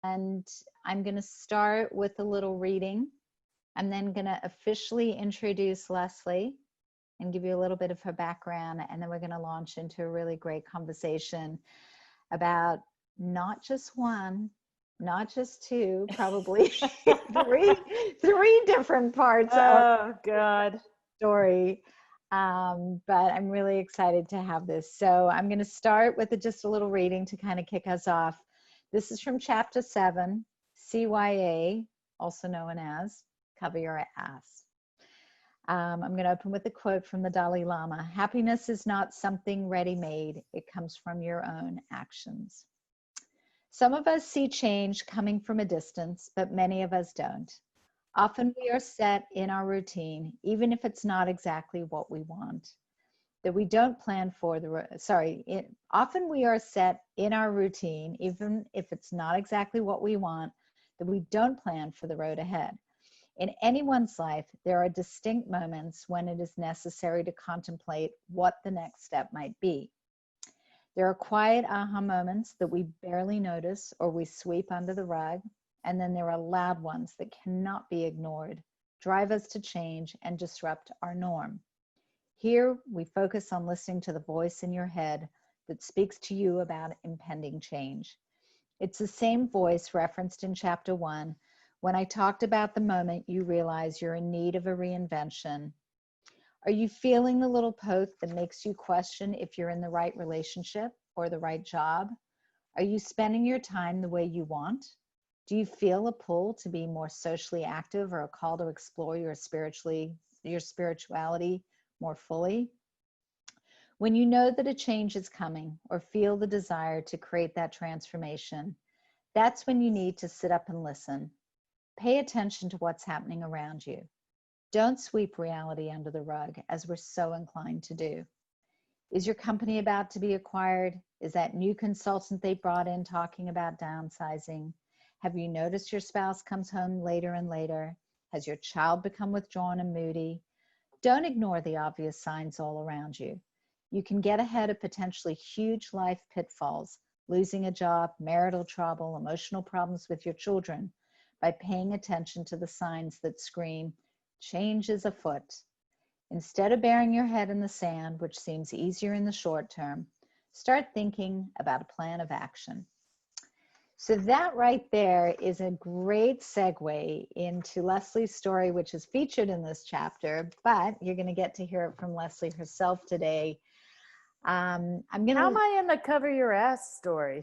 And I'm going to start with a little reading. I'm then going to officially introduce Lesley and give you a little bit of her background. And then we're going to launch into a really great conversation about not just one, not just two, probably three different parts of Oh, God. the story. But I'm really excited to have this. So I'm going to start with just a little reading to kind of kick us off. This is from chapter 7, CYA, also known as Cover Your Ass. I'm going to open with a quote from the Dalai Lama. Happiness is not something ready-made. It comes from your own actions. Some of us see change coming from a distance, but many of us don't. Often we are set in our routine, even if it's not exactly what we want. That we don't plan for often we are set in our routine, even if it's not exactly what we want, that we don't plan for the road ahead. In anyone's life, there are distinct moments when it is necessary to contemplate what the next step might be. There are quiet aha moments that we barely notice or we sweep under the rug, and then there are loud ones that cannot be ignored, drive us to change, and disrupt our norm. Here, we focus on listening to the voice in your head that speaks to you about impending change. It's the same voice referenced in chapter 1 when I talked about the moment you realize you're in need of a reinvention. Are you feeling the little poke that makes you question if you're in the right relationship or the right job? Are you spending your time the way you want? Do you feel a pull to be more socially active or a call to explore your spirituality more fully? When you know that a change is coming or feel the desire to create that transformation, that's when you need to sit up and listen. Pay attention to what's happening around you. Don't sweep reality under the rug, as we're so inclined to do. Is your company about to be acquired? Is that new consultant they brought in talking about downsizing? Have you noticed your spouse comes home later and later? Has your child become withdrawn and moody? Don't ignore the obvious signs all around you. You can get ahead of potentially huge life pitfalls, losing a job, marital trouble, emotional problems with your children, by paying attention to the signs that scream, change is afoot. Instead of burying your head in the sand, which seems easier in the short term, start thinking about a plan of action. So that right there is a great segue into Lesley's story, which is featured in this chapter, but you're going to get to hear it from Lesley herself today. How am I in the Cover Your Ass story?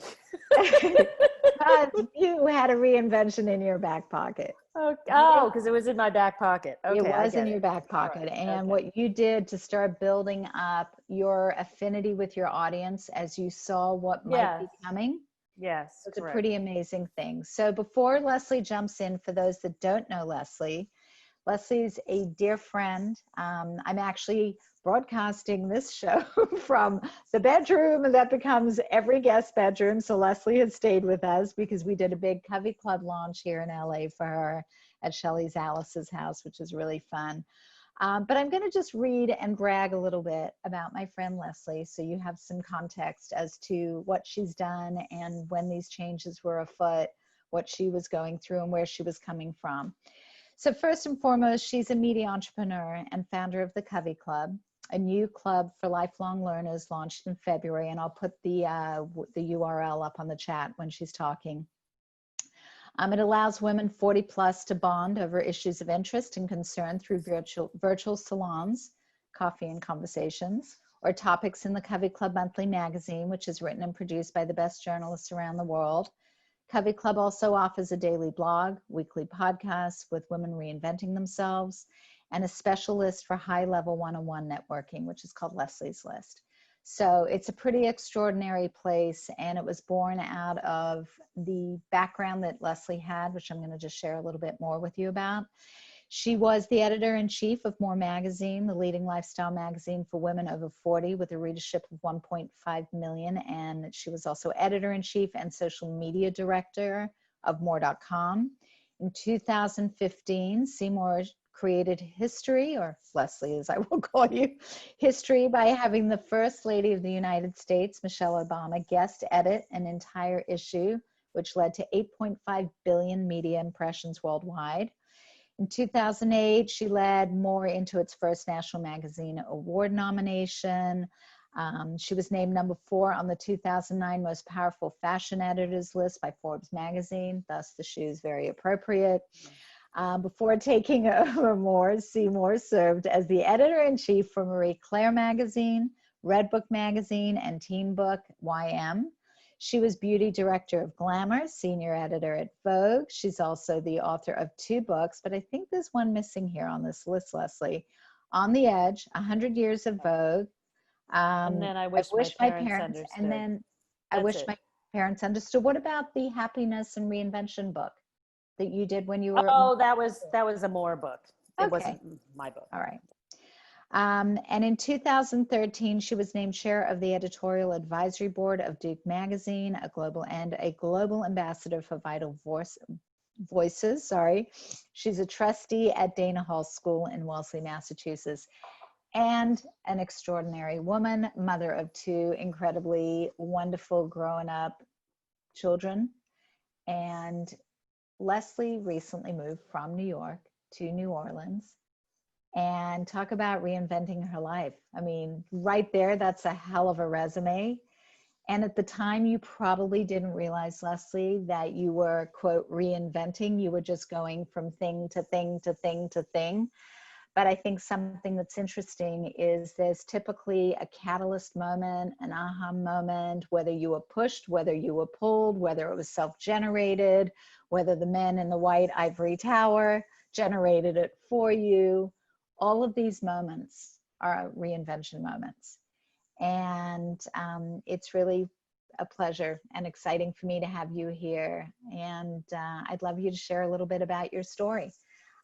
Because you had a reinvention in your back pocket. Oh, because it was in my back pocket. Okay, it was in your it. back pocket. Right. And Okay. what you did to start building up your affinity with your audience as you saw what might Yes. be coming Yes, was a correct. pretty amazing thing. So before Lesley jumps in, for those that don't know Lesley's a dear friend. I'm actually broadcasting this show from the bedroom that becomes every guest bedroom. So Lesley has stayed with us because we did a big Covey Club launch here in LA for her at Shelley's Alice's house, which is really fun. But I'm going to just read and brag a little bit about my friend Lesley, so you have some context as to what she's done and when these changes were afoot, what she was going through and where she was coming from. So first and foremost, she's a media entrepreneur and founder of the Covey Club, a new club for lifelong learners launched in February, and I'll put the URL up on the chat when she's talking. It allows women 40 plus to bond over issues of interest and concern through virtual salons, coffee and conversations, or topics in the Covey Club Monthly magazine, which is written and produced by the best journalists around the world. Covey Club also offers a daily blog, weekly podcasts with women reinventing themselves, and a special list for high-level one-on-one networking, which is called Lesley's List. So it's a pretty extraordinary place, and it was born out of the background that Lesley had, which I'm going to just share a little bit more with you about. She was the editor-in-chief of More Magazine, the leading lifestyle magazine for women over 40 with a readership of 1.5 million. And she was also editor-in-chief and social media director of More.com. In 2015, Seymour created history, or Lesley as I will call you, history by having the First Lady of the United States, Michelle Obama, guest edit an entire issue which led to 8.5 billion media impressions worldwide. In 2008, she led More into its first National Magazine Award nomination. She was named number 4 on the 2009 Most Powerful Fashion Editors list by Forbes magazine, thus the shoe's very appropriate. Before taking over More, Seymour served as the editor-in-chief for Marie Claire magazine, Redbook magazine, and Teen Book YM. She was beauty director of Glamour, senior editor at Vogue. She's also the author of 2 books, but I think there's one missing here on this list, Lesley. On the Edge, 100 Years of Vogue. And then I wish my parents understood. And then I Wish My Parents Understood. What about the Happiness and Reinvention book that you did when you were? Oh, that was a More book. It wasn't my book. All right. And in 2013, she was named chair of the editorial advisory board of Duke Magazine, a global ambassador for Vital Voices. Sorry, she's a trustee at Dana Hall School in Wellesley, Massachusetts, and an extraordinary woman, mother of 2 incredibly wonderful grown-up children. And Lesley recently moved from New York to New Orleans. And talk about reinventing her life. I mean, right there, that's a hell of a resume. And at the time, you probably didn't realize, Lesley, that you were, quote, reinventing. You were just going from thing to thing to thing to thing. But I think something that's interesting is there's typically a catalyst moment, an aha moment, whether you were pushed, whether you were pulled, whether it was self-generated, whether the men in the white ivory tower generated it for you. All of these moments are reinvention moments. And it's really a pleasure and exciting for me to have you here. And I'd love you to share a little bit about your story.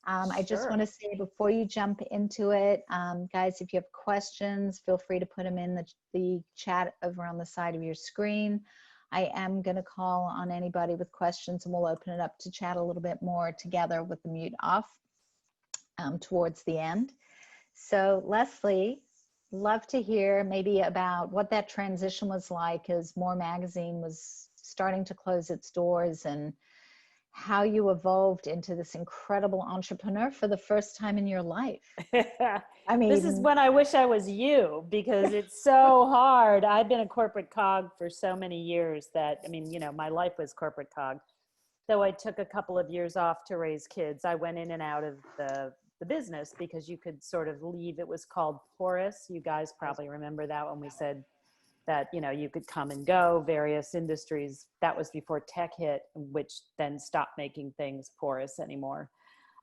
I just want to say before you jump into it, guys, if you have questions, feel free to put them in the chat over on the side of your screen. I am going to call on anybody with questions, and we'll open it up to chat a little bit more together with the mute off. Towards the end. So Lesley, love to hear maybe about what that transition was like as More Magazine was starting to close its doors, and how you evolved into this incredible entrepreneur for the first time in your life. I mean, this is when I wish I was you, because it's so hard. I've been a corporate cog for so many years that, I mean, you know, my life was corporate cog. So I took a couple of years off to raise kids. I went in and out of the business because you could sort of leave. It was called porous. You guys probably remember that when we said that, you know, you could come and go, various industries. That was before tech hit, which then stopped making things porous anymore.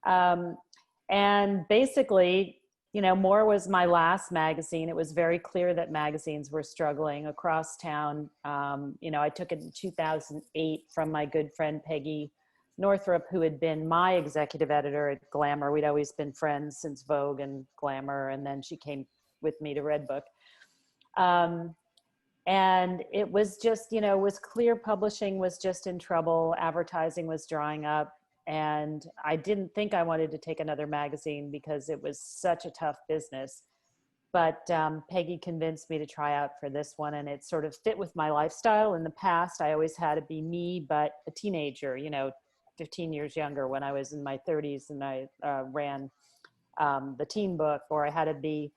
And basically, you know, More was my last magazine. It was very clear that magazines were struggling across town. You know, I took it in 2008 from my good friend Peggy Northrup, who had been my executive editor at Glamour. We'd always been friends since Vogue and Glamour, and then she came with me to Redbook. And it was just, you know, it was clear publishing was just in trouble. Advertising was drying up. And I didn't think I wanted to take another magazine because it was such a tough business. But Peggy convinced me to try out for this one, and it sort of fit with my lifestyle. In the past, I always had to be me, but a teenager, you know, 15 years younger when I was in my 30s and I ran the Teen Book, or I had to be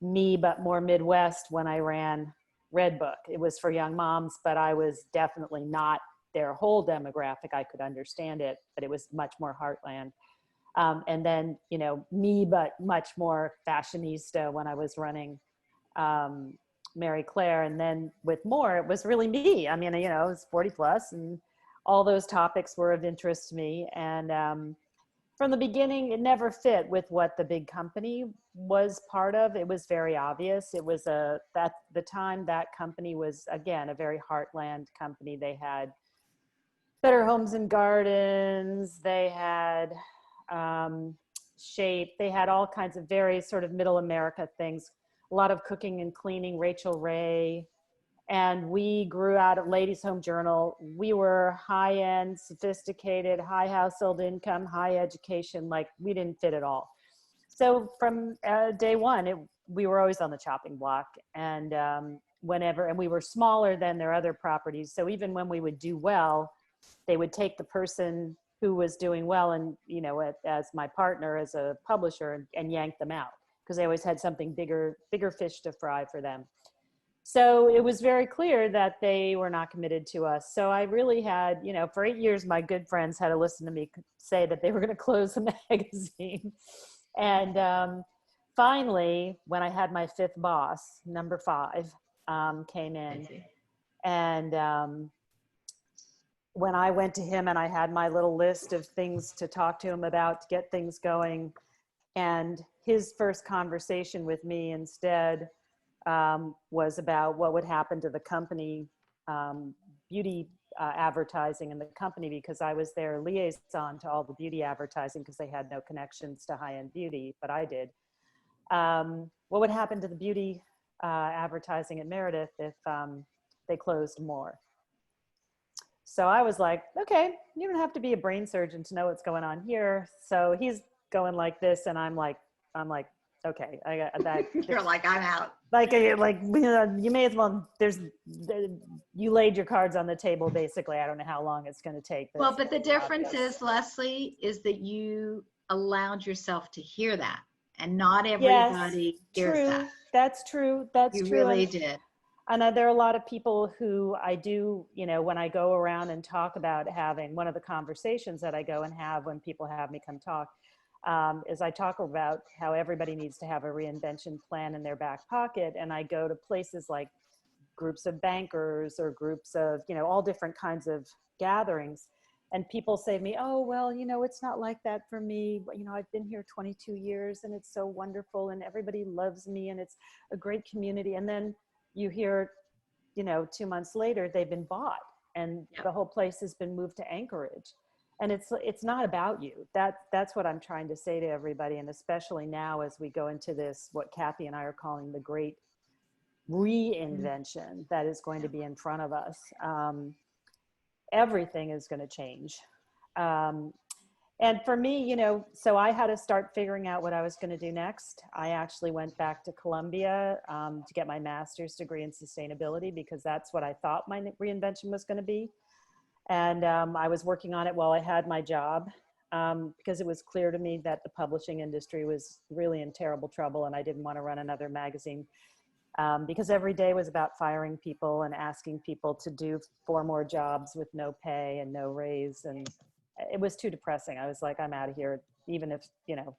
me, but more Midwest when I ran Redbook. It was for young moms, but I was definitely not their whole demographic. I could understand it, but it was much more heartland. And then, you know, me, but much more fashionista when I was running Mary Claire. And then with More, it was really me. I mean, you know, I was 40 plus and all those topics were of interest to me. And from the beginning, it never fit with what the big company was part of. It was very obvious. It was at the time that company was, again, a very heartland company. They had Better Homes and Gardens. They had Shape. They had all kinds of very sort of middle America things, a lot of cooking and cleaning, Rachel Ray. And we grew out of Ladies Home Journal. We were high-end, sophisticated, high household income, high education. Like, we didn't fit at all. So from day one, we were always on the chopping block. And and we were smaller than their other properties. So even when we would do well, they would take the person who was doing well and, you know, as my partner, as a publisher, and yank them out because they always had something bigger fish to fry for them. So it was very clear that they were not committed to us. So I really had, you know, for 8 years, my good friends had to listen to me say that they were going to close the magazine. And finally, when I had my fifth boss, number 5, came in. And when I went to him and I had my little list of things to talk to him about to get things going, and his first conversation with me instead was about what would happen to the company, beauty advertising in the company, because I was their liaison to all the beauty advertising because they had no connections to high-end beauty, but I did. What would happen to the beauty advertising at Meredith if they closed more? So I was like, okay, you don't have to be a brain surgeon to know what's going on here. So he's going like this, and I'm like, okay, I got that. You're like, I'm out. Like, you may as well, you laid your cards on the table, basically. I don't know how long it's going to take. Well, but the difference is, Lesley, is that you allowed yourself to hear that, and not everybody hears that. That's true. That's true. You really did. And there are a lot of people who I do, you know, when I go around and talk about having, one of the conversations that I go and have when people have me come talk, is I talk about how everybody needs to have a reinvention plan in their back pocket. And I go to places like groups of bankers or groups of, you know, all different kinds of gatherings. And people say to me, oh, well, you know, it's not like that for me. You know, I've been here 22 years and it's so wonderful and everybody loves me and it's a great community. And then you hear, you know, 2 months later, they've been bought and the whole place has been moved to Anchorage. And it's not about you. That's what I'm trying to say to everybody. And especially now as we go into this, what Kathi and I are calling the great reinvention that is going to be in front of us. Everything is going to change. And for me, you know, so I had to start figuring out what I was going to do next. I actually went back to Columbia to get my master's degree in sustainability because that's what I thought my reinvention was going to be. And I was working on it while I had my job because it was clear to me that the publishing industry was really in terrible trouble and I didn't want to run another magazine because every day was about firing people and asking people to do 4 more jobs with no pay and no raise. And it was too depressing. I was like, I'm out of here. Even if, you know,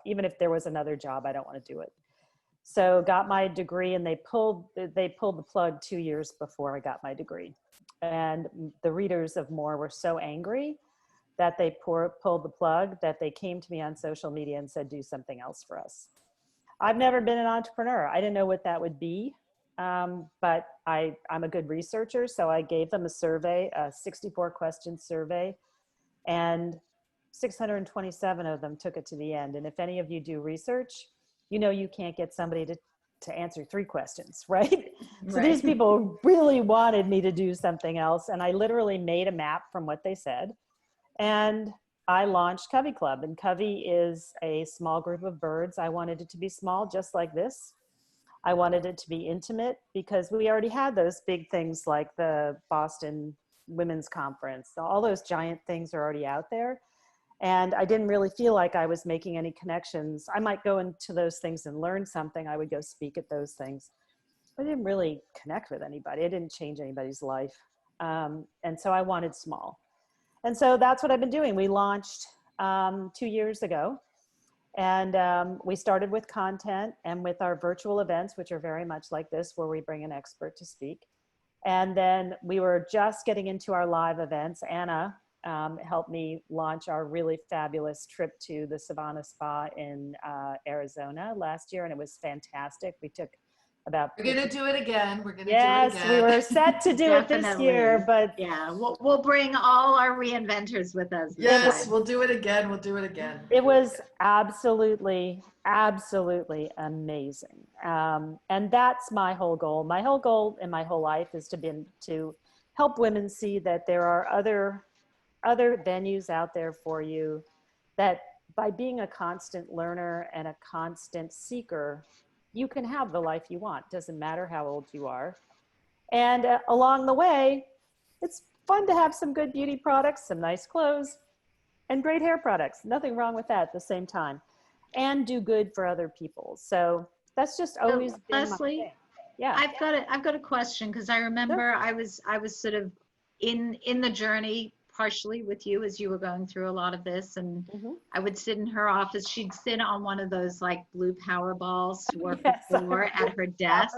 even if there was another job, I don't want to do it. So got my degree and they pulled the plug 2 years before I got my degree. And the readers of More were so angry that they pulled the plug that they came to me on social media and said, do something else for us. I've never been an entrepreneur. I didn't know what that would be. But I'm a good researcher. So I gave them a survey, a 64 question survey, and 627 of them took it to the end. And if any of you do research, you know, you can't get somebody to answer 3 questions, right? So these people really wanted me to do something else. And I literally made a map from what they said. And I launched Covey Club. And Covey is a small group of birds. I wanted it to be small, just like this. I wanted it to be intimate because we already had those big things like the Boston Women's Conference. All those giant things are already out there. And I didn't really feel like I was making any connections. I might go into those things and learn something. I would go speak at those things. But I didn't really connect with anybody. I didn't change anybody's life. And so I wanted small. And so that's what I've been doing. We launched 2 years ago. And we started with content and with our virtual events, which are very much like this, where we bring an expert to speak. And then we were just getting into our live events. Anna helped me launch our really fabulous trip to the Savannah Spa in Arizona last year, and it was fantastic. We took about... We're going to do it again. We're going to yes, do it again. we were set to do it this year, but... Yeah, we'll bring all our reinventors with us. Yes, we'll do it again. We'll do it again. It was absolutely, absolutely amazing. And that's my whole goal. My whole goal in my whole life is to help women see that there are other venues out there for you, that by being a constant learner and a constant seeker, you can have the life you want. Doesn't matter how old you are. And along the way, it's fun to have some good beauty products, some nice clothes, and great hair products. Nothing wrong with that at the same time. And do good for other people. So that's just always been Lesley, my thing. Yeah. I've got a question, because I remember I was sort of in the journey partially with you as you were going through a lot of this, and I would sit in her office. She'd sit on one of those like blue power balls to work Yes, before at her desk.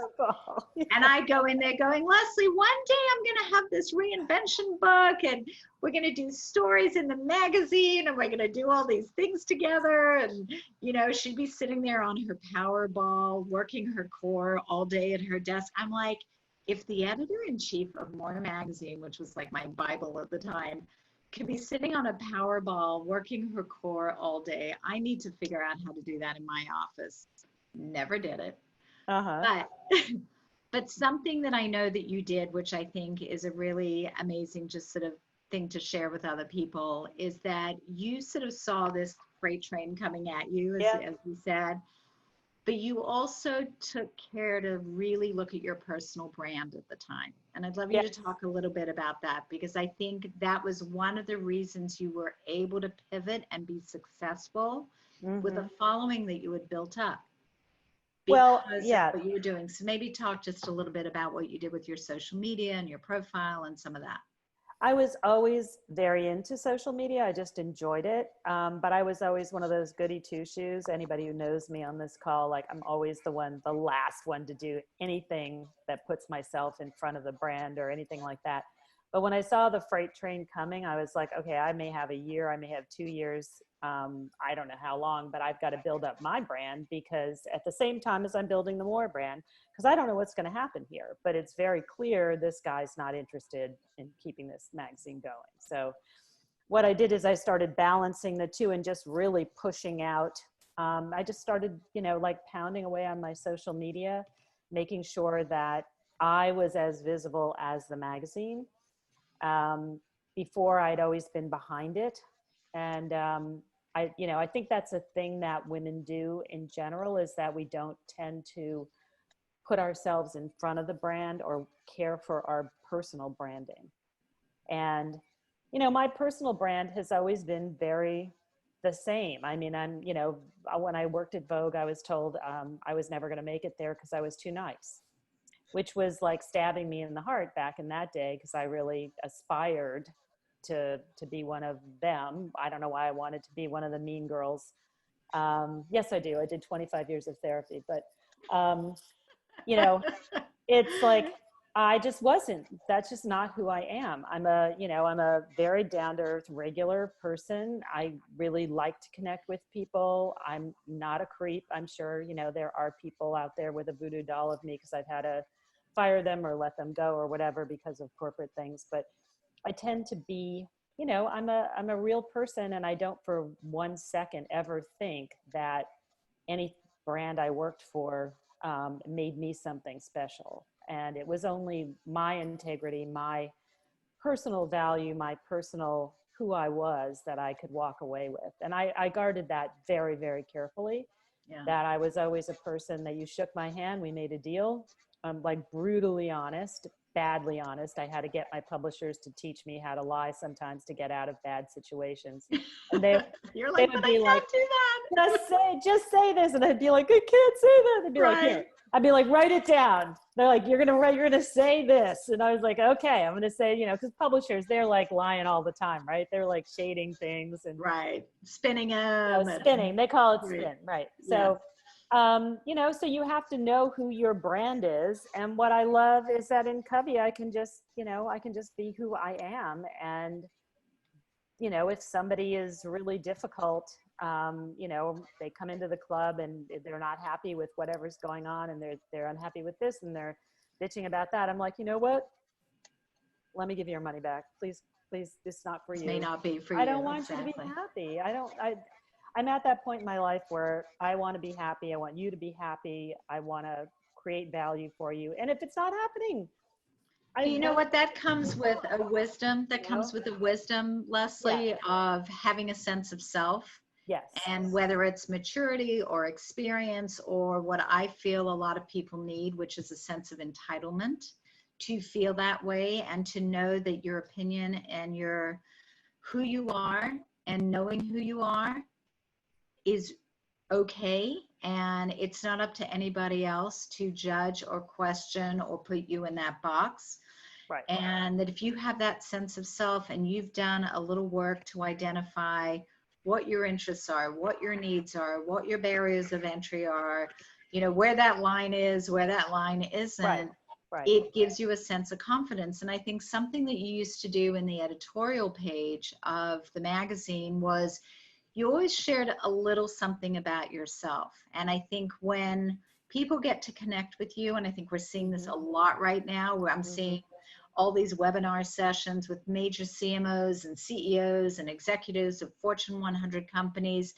Yeah. And I go in there going, Lesley, one day I'm going to have this reinvention book, and we're going to do stories in the magazine, and we're going to do all these things together. And, you know, she'd be sitting there on her power ball, working her core all day at her desk. I'm like, if the editor-in-chief of More Magazine, which was like my Bible at the time, could be sitting on a power ball, working her core all day, I need to figure out how to do that in my office. Never did it. But something that I know that you did, which I think is a really amazing just sort of thing to share with other people, is that you sort of saw this freight train coming at you, as you said, but you also took care to really look at your personal brand at the time. And I'd love you to talk a little bit about that, because I think that was one of the reasons you were able to pivot and be successful with a following that you had built up. Because of what you were doing. So maybe talk just a little bit about what you did with your social media and your profile and some of that. I was always very into social media. I just enjoyed it. But I was always one of those goody two-shoes. Anybody who knows me on this call, like I'm always the last one to do anything that puts myself in front of the brand or anything like that. But when I saw the freight train coming, I was like, okay, I may have a year, I may have 2 years. I don't know how long, but I've got to build up my brand, because at the same time as I'm building the More brand, because I don't know what's going to happen here, but it's very clear this guy's not interested in keeping this magazine going. So what I did is I started balancing the two and just really pushing out. I just started, you know, like pounding away on my social media, making sure that I was as visible as the magazine. Before, I'd always been behind it. And I think that's a thing that women do in general, is that we don't tend to put ourselves in front of the brand or care for our personal branding. And, you know, my personal brand has always been very the same. I mean, when I worked at Vogue, I was told I was never going to make it there because I was too nice, which was like stabbing me in the heart back in that day, because I really aspired to be one of them. I don't know why I wanted to be one of the mean girls. Yes, I do. I did 25 years of therapy, but, you know, it's like, I just wasn't. That's just not who I am. I'm a very down-to-earth, regular person. I really like to connect with people. I'm not a creep. I'm sure, you know, there are people out there with a voodoo doll of me because I've had to fire them or let them go or whatever because of corporate things. But I tend to be, you know, I'm a real person, and I don't for 1 second ever think that any brand I worked for made me something special. And it was only my integrity, my personal value, my personal who I was that I could walk away with. And I guarded that very, very carefully. Yeah. That I was always a person that you shook my hand, we made a deal. I'm like brutally honest, badly honest. I had to get my publishers to teach me how to lie sometimes to get out of bad situations. And You're like, but I can't do that. Just say this. And I'd be like, I can't say that. They'd be like, here. I'd be like, write it down. They're like, you're gonna say this. And I was like, okay, I'm gonna say, you know, because publishers, they're like lying all the time, right? They're like shading things and spinning them. Spinning. They call it spin, right? So, you know, so you have to know who your brand is. And what I love is that in Covey, I can just be who I am. And, you know, if somebody is really difficult, you know, they come into the club and they're not happy with whatever's going on, and they're unhappy with this and they're bitching about that. I'm like, you know what? Let me give you your money back. Please, this is not for you. This may not be for you. I don't want you to be happy. I'm at that point in my life where I want to be happy. I want you to be happy. I want to create value for you. And if it's not happening, you know what, that comes with a wisdom, Lesley, of having a sense of self. Yes. And whether it's maturity or experience or what I feel a lot of people need, which is a sense of entitlement to feel that way and to know that your opinion and your who you are and knowing who you are is okay, and it's not up to anybody else to judge or question or put you in that box. Right. And that if you have that sense of self and you've done a little work to identify what your interests are, what your needs are, what your barriers of entry are, you know, where that line is, where that line isn't, Right. Right. it gives you a sense of confidence. And I think something that you used to do in the editorial page of the magazine was you always shared a little something about yourself. And I think when people get to connect with you, and I think we're seeing this a lot right now, where I'm seeing all these webinar sessions with major CMOs and CEOs and executives of Fortune 100 companies,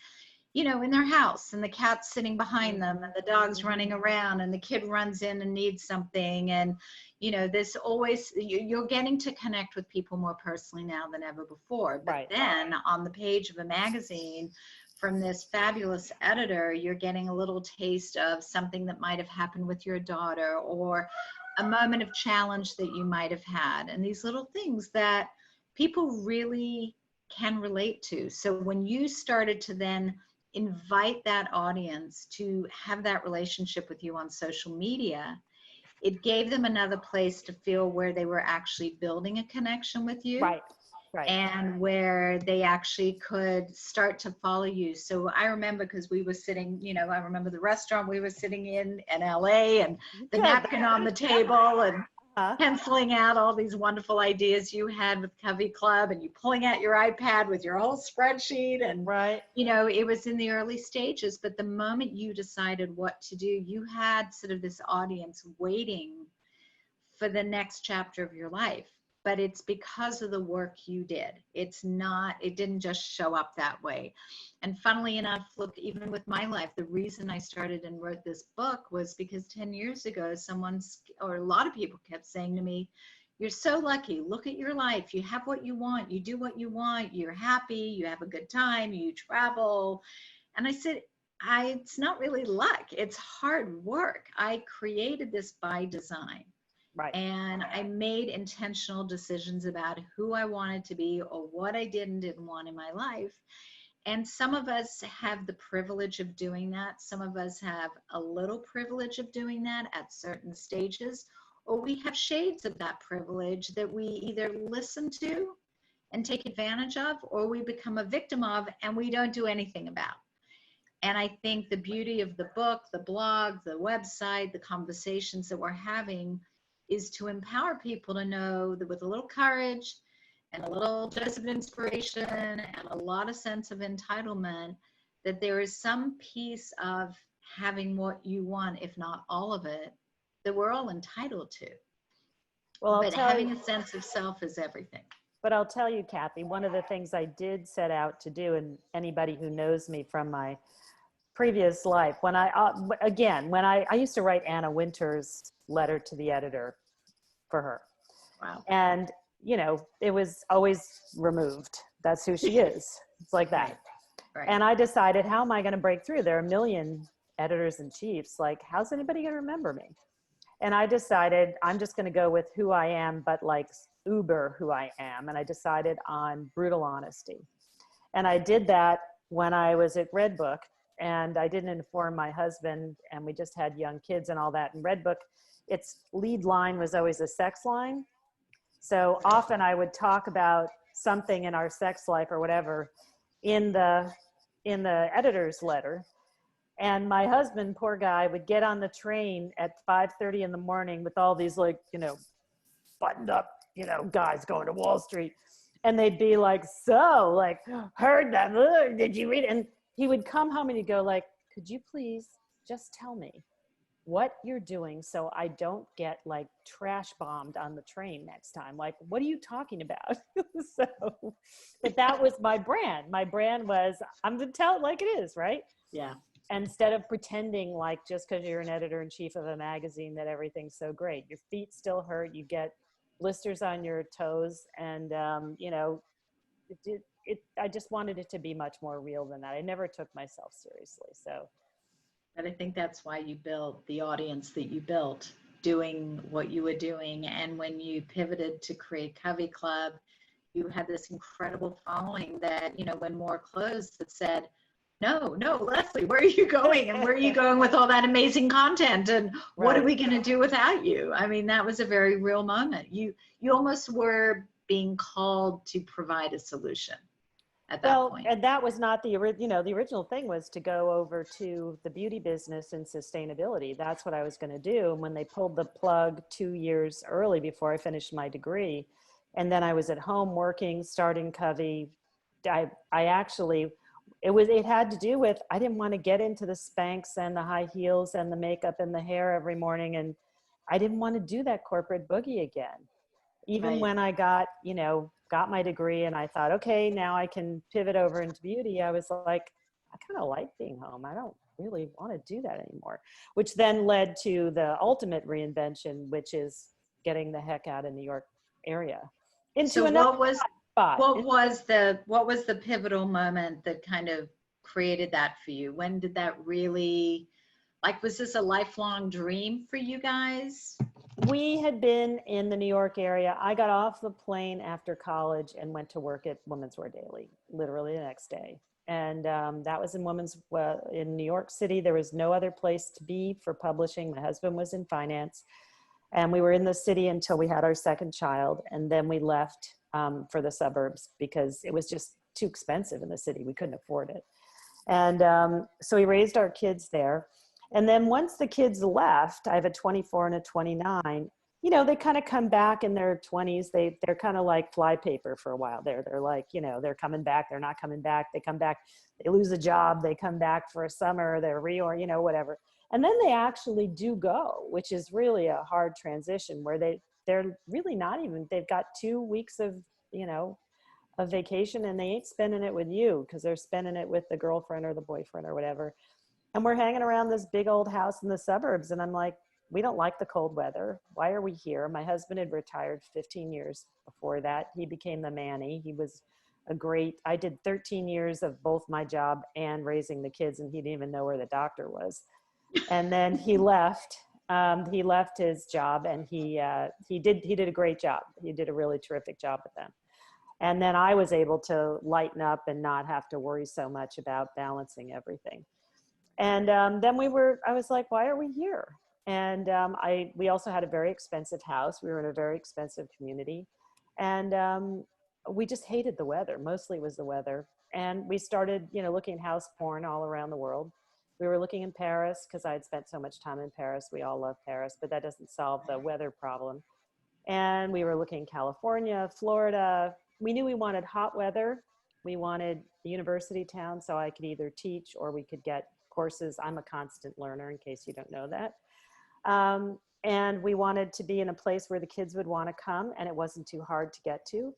you know, in their house, and the cat's sitting behind them and the dog's running around and the kid runs in and needs something. And, you know, this always, you're getting to connect with people more personally now than ever before. But Right. then on the page of a magazine from this fabulous editor, you're getting a little taste of something that might have happened with your daughter, or a moment of challenge that you might have had. And these little things that people really can relate to. So when you started to then invite that audience to have that relationship with you on social media, it gave them another place to feel where they were actually building a connection with you. Right. Right. And where they actually could start to follow you. So I remember, because we were sitting, you know, I remember the restaurant we were sitting in LA, and the napkin on the table, and penciling out all these wonderful ideas you had with Covey Club, and you pulling out your iPad with your whole spreadsheet. And, right. you know, it was in the early stages, but the moment you decided what to do, you had sort of this audience waiting for the next chapter of your life. But it's because of the work you did. It's not, it didn't just show up that way. And funnily enough, look, even with my life, the reason I started and wrote this book was because 10 years ago, a lot of people kept saying to me, you're so lucky, look at your life, you have what you want, you do what you want, you're happy, you have a good time, you travel. And I said, it's not really luck, it's hard work. I created this by design. Right. And I made intentional decisions about who I wanted to be or what I did and didn't want in my life. And some of us have the privilege of doing that. Some of us have a little privilege of doing that at certain stages, or we have shades of that privilege that we either listen to and take advantage of, or we become a victim of and we don't do anything about. And I think the beauty of the book, the blog, the website, the conversations that we're having is to empower people to know that with a little courage and a little dose of inspiration and a lot of sense of entitlement, that there is some piece of having what you want, if not all of it, that we're all entitled to. Well, but having a sense of self is everything. But I'll tell you, Kathi, one of the things I did set out to do, and anybody who knows me from my previous life, when I used to write Anna Wintour's letter to the editor for her. Wow. And, you know, it was always removed. That's who she is. It's like that. Right. And I decided, how am I going to break through? There are a million editors in chiefs. Like, how's anybody going to remember me? And I decided I'm just going to go with who I am, but like uber who I am. And I decided on brutal honesty. And I did that when I was at Redbook, and I didn't inform my husband, and we just had young kids and all that. And Redbook, its lead line was always a sex line. So often I would talk about something in our sex life or whatever in the editor's letter. And my husband, poor guy, would get on the train at 5:30 in the morning with all these, like, you know, buttoned up, you know, guys going to Wall Street. And they'd be like, so, like, heard that, did you read it? And he would come home and he'd go like, could you please just tell me what you're doing so I don't get like trash bombed on the train next time? Like, what are you talking about? So, but that was my brand. My brand was, I'm going to tell it like it is, right? Yeah. Instead of pretending like just because you're an editor-in-chief of a magazine that everything's so great. Your feet still hurt. You get blisters on your toes. And, you know, I just wanted it to be much more real than that. I never took myself seriously. So. But I think that's why you built the audience that you built, doing what you were doing. And when you pivoted to create Covey Club, you had this incredible following that, you know, when more closed, that said, no, Lesley, where are you going? And where are you going with all that amazing content? And what are we going to do without you? I mean, that was a very real moment. You almost were being called to provide a solution at that point. And that was not the original. The original thing was to go over to the beauty business and sustainability. That's what I was going to do. And when they pulled the plug 2 years early before I finished my degree, and then I was at home working, starting Covey, I actually, it had to do with, I didn't want to get into the Spanx and the high heels and the makeup and the hair every morning. And I didn't want to do that corporate boogie again. Even when I got my degree and I thought, okay, now I can pivot over into beauty. I was like, I kind of like being home. I don't really want to do that anymore, which then led to the ultimate reinvention, which is getting the heck out of New York area. So what was the pivotal moment that kind of created that for you? When did that really, like, was this a lifelong dream for you guys? We had been in the New York area. I got off the plane after college and went to work at Women's Wear Daily, literally the next day. And that was in New York City. There was no other place to be for publishing. My husband was in finance. And we were in the city until we had our second child. And then we left for the suburbs because it was just too expensive in the city. We couldn't afford it. And so we raised our kids there. And then once the kids left, I have a 24 and a 29, you know, they kind of come back in their 20s. They're kind of like flypaper for a while there. They're like, you know, they're coming back. They're not coming back. They come back, they lose a job. They come back for a summer, they're you know, whatever. And then they actually do go, which is really a hard transition where they're really not even, they've got 2 weeks of, you know, a vacation and they ain't spending it with you because they're spending it with the girlfriend or the boyfriend or whatever. And we're hanging around this big old house in the suburbs. And I'm like, we don't like the cold weather. Why are we here? My husband had retired 15 years before that. He became the Manny. He was I did 13 years of both my job and raising the kids, and he didn't even know where the doctor was. And then he left. He left his job, and he did a great job. He did a really terrific job with them. And then I was able to lighten up and not have to worry so much about balancing everything. And then I was like, why are we here? And we also had a very expensive house. We were in a very expensive community. And we just hated the weather. Mostly it was the weather. And we started, you know, looking at house porn all around the world. We were looking in Paris because I had spent so much time in Paris. We all love Paris, but that doesn't solve the weather problem. And we were looking in California, Florida. We knew we wanted hot weather. We wanted a university town so I could either teach or we could get courses. I'm a constant learner, in case you don't know that. And we wanted to be in a place where the kids would want to come and it wasn't too hard to get to.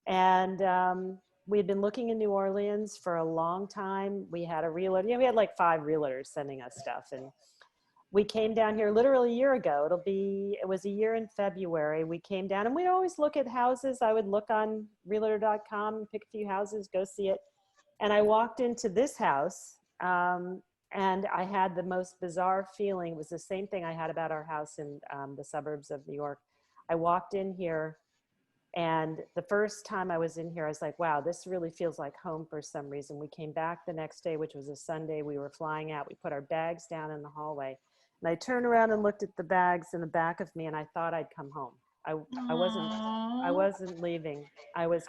And we had been looking in New Orleans for a long time. We had a realtor, we had like 5 realtors sending us stuff. And we came down here literally a year ago. It was a year in February. We came down and we'd always look at houses. I would look on realtor.com, pick a few houses, go see it. And I walked into this house and I had the most bizarre feeling. It was the same thing I had about our house in the suburbs of New York. I walked in here, and the first time I was in here, I was like, wow, this really feels like home for some reason. We came back the next day, which was a Sunday. We were flying out. We put our bags down in the hallway. And I turned around and looked at the bags in the back of me, and I thought I'd come home. I wasn't leaving. I was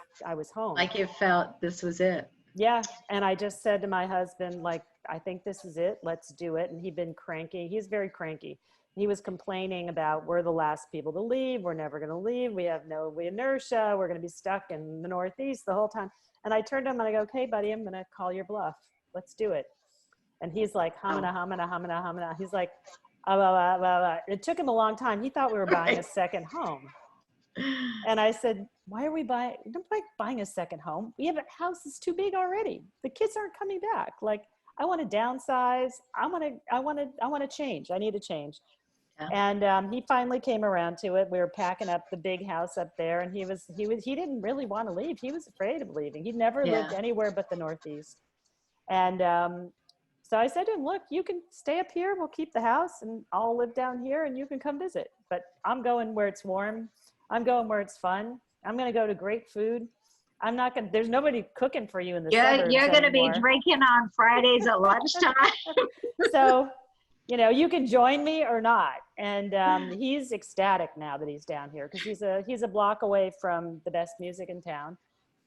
home. Like it felt this was it. Yeah. And I just said to my husband, like, I think this is it. Let's do it. And he'd been cranky. He's very cranky. He was complaining about we're the last people to leave. We're never going to leave. We have no inertia. We're going to be stuck in the Northeast the whole time. And I turned to him and I go, okay, buddy, I'm going to call your bluff. Let's do it. And he's like, hamina. He's like, It took him a long time. He thought we were buying a second home. And I said, why are we buying a second home? We have a house that's too big already. The kids aren't coming back. Like, I want to downsize. I want to change. I need a change. Yeah. And he finally came around to it. We were packing up the big house up there, and he didn't really want to leave. He was afraid of leaving. He'd never lived anywhere but the Northeast. And So I said to him, look, you can stay up here. We'll keep the house and I'll live down here and you can come visit. But I'm going where it's warm. I'm going where it's fun. I'm going to go to great food. I'm not going to, there's nobody cooking for you in the suburbs You're going to be anymore. drinking on Fridays at lunchtime. So, you know, you can join me or not. And he's ecstatic now that he's down here because he's a block away from the best music in town.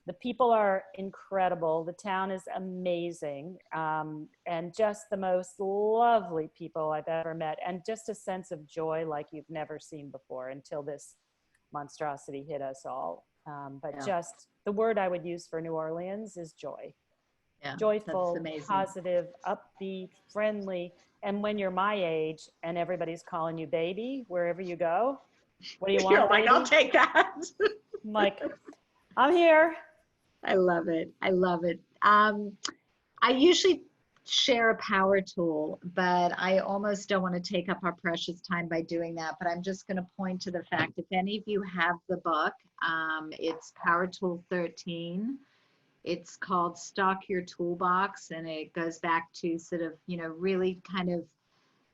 The people are incredible. The town is amazing. And just the most lovely people I've ever met. And just a sense of joy like you've never seen before until this monstrosity hit us all. But just the word I would use for New Orleans is joy. Yeah, Joyful, positive, upbeat, friendly. And when you're my age and everybody's calling you baby wherever you go, what do you want? You're like, I'll take that. I'm like, I'm here. I love it. I love it. I usually share a power tool, but I almost don't want to take up our precious time by doing that. But I'm just going to point to the fact, if any of you have the book, it's Power Tool 13. It's called Stock Your Toolbox, and it goes back to sort of, you know, really kind of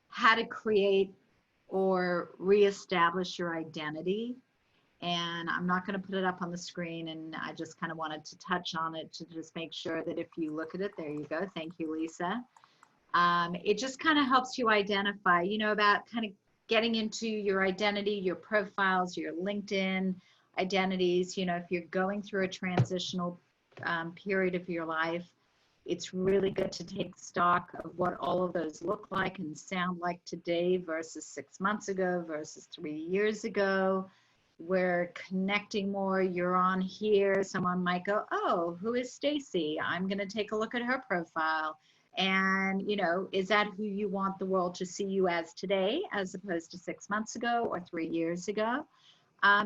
how to create or reestablish your identity. And I'm not going to put it up on the screen, and I just kind of wanted to touch on it to just make sure that if you look at it, there you go. Thank you, Lisa. It just kind of helps you identify, you know, about kind of getting into your identity, your profiles, your LinkedIn identities. You know, if you're going through a transitional period of your life, it's really good to take stock of what all of those look like and sound like today versus 6 months ago versus 3 years ago. We're connecting more. You're on here. Someone might go, oh, who is Stacy? I'm going to take a look at her profile. And, you know, is that who you want the world to see you as today, as opposed to 6 months ago or 3 years ago?